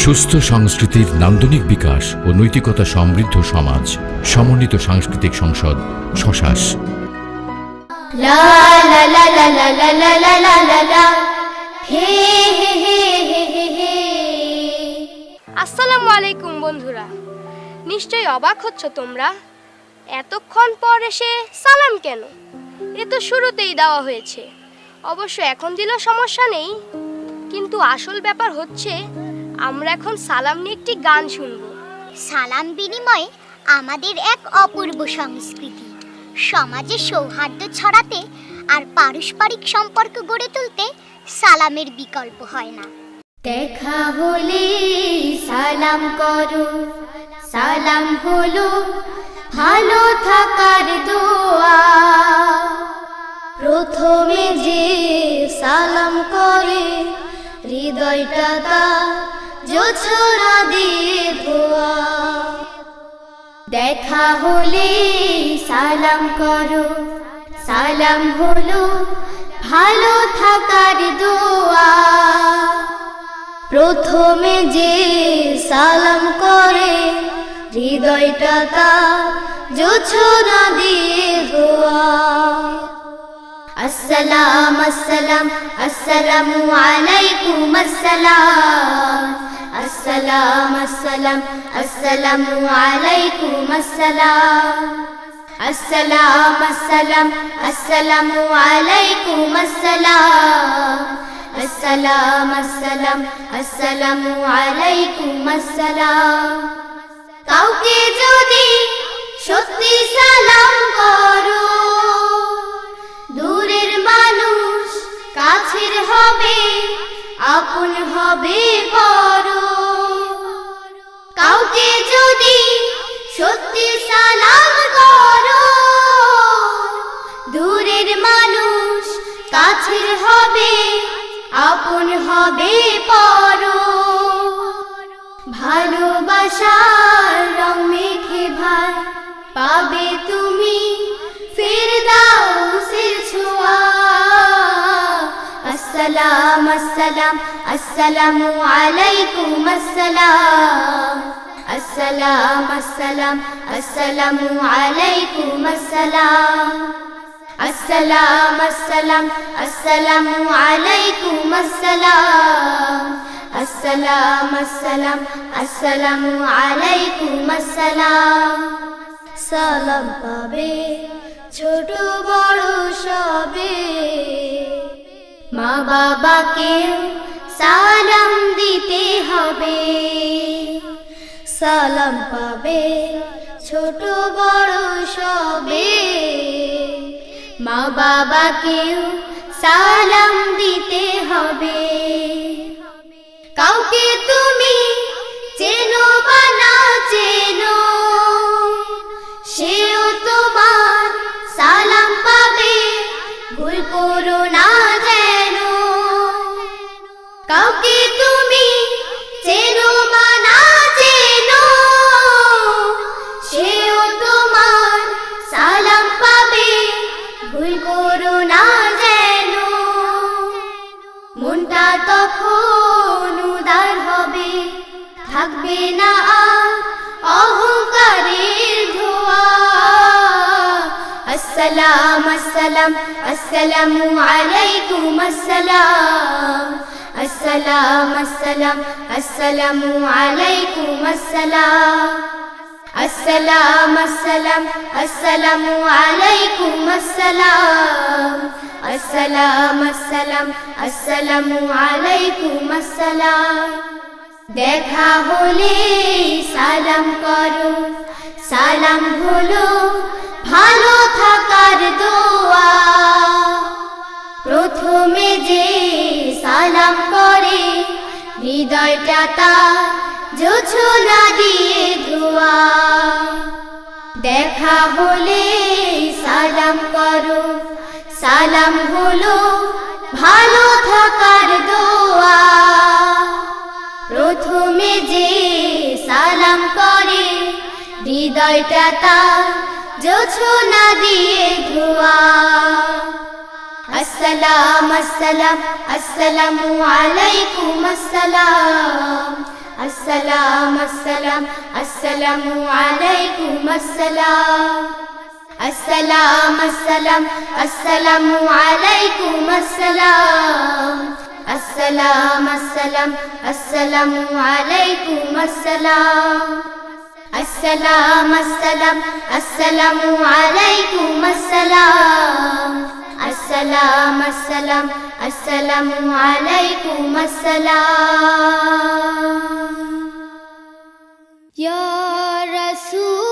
সুস্থ সংস্কৃতির নান্দনিক বিকাশ ও নৈতিকতা সমৃদ্ধ সমাজ, সমন্বিত সাংস্কৃতিক সংসদ শশাস। আসসালামু আলাইকুম বন্ধুরা, নিশ্চয়ই অবাক হচ্ছ তোমরা, এতক্ষণ পর এসে সালাম কেন? এ তো শুরুতেই দেওয়া হয়েছে। অবশ্য এখন দিলেও সমস্যা নেই, কিন্তু আসল ব্যাপার হচ্ছে আমরা এখন সালাম নিয়ে একটি গান শুনব। সালাম বিনিময় আমাদের এক অপূর্ব সংস্কৃতি। সমাজে সৌহার্দ্য ছড়াতে আর পারস্পরিক সম্পর্ক গড়ে তুলতে সালামের বিকল্প হয় না। দেখা হলে সালাম করো, সালাম হলো ভালো থাকার দোয়া। প্রথমে যে সালাম করে হৃদয়টা তার জোছনা দিয়ে ধোয়া। দেখা হলে সালাম করো, সালাম হলো ভালো থাকার দোয়া। প্রথমে যে সালাম করে হৃদয়টা তার জোছনা দিয়ে ধোয়া। আসসালাম আসসালাম আসসালামু আলাইকুম আসসালাম। আসসালাম আসসালাম আসসালামু আলাইকুম আসসালাম। আসসালাম আসসালাম আসসালামু আলাইকুম আসসালাম। আসসালাম আসসালাম আসসালামু আলাইকুম আসসালাম। কাউকে যদি সত্যি সালাম করো, দূরের মানুষ কাছের হবে, আপন হবে বড়। কাউকে যদি সত্যি সালাম করো, দূরের মানুষ কাছের হবে, আপন হবে পর। ভালোবাসার রং মেখে ভাই পাবে তুমি ফিরদাউসের ছোঁয়া। আসসালাম আসসালাম আসসালামু আলাইকুম আসসালাম। আসসালাম আসসালাম আসসালামু আলাইকুম আসসালাম। আসসালাম আসসালাম আসসালামু আলাইকুম আসসালাম। আসসালাম আসসালাম আসসালামু আলাইকুম আসসালাম। সালাম পাবে ছোট বড় সবে, মা বাবাকে সালাম দিতে হবে। সালাম পাবে ছোট বড় সবে, মা বাবাকেও সালাম দিতে হবে। কাউকে তুমি চেনো বা না চেনো, সেও তোমার সালাম পাবে, ভুল করো না যেন। কাউকে তুমি চেনো বা না চেনো, সেও তোমার সালাম পাবে, ভুল করো না যেন। মনটা তখন উদার হবে, থাকবে না আর অহংকারের ধোঁয়া। আসসালাম আসসালাম আসসালামু আলাইকুম আসসালাম। আসসালাম আসসালাম আসসালামু আলাইকুম আসসালাম। আসসালাম আসসালাম আসসালামু আলাইকুম আসসালাম। আসসালাম আসসালাম আসসালামু আলাইকুম আসসালাম। দেখা হলে সালাম করো, সালাম হলো ভালো থাকার দোয়া। প্রথমে যে সালাম করে হৃদয়টা তার জোছনা দিয়ে ধোয়া। দেখা হলে সালাম করো, সালাম হলো ভালো থাকার দোয়া। প্রথমে যে সালাম করে হৃদয়টা তার জোছনা দিয়ে ধোয়া। আসসালাম আসসালাম আসসালামু আলাইকুম আসসালাম। السلام السلام السلام عليكم السلام السلام السلام السلام عليكم السلام السلام السلام السلام عليكم السلام السلام السلام السلام عليكم السلام السلام السلام السلام عليكم السلام يا رسول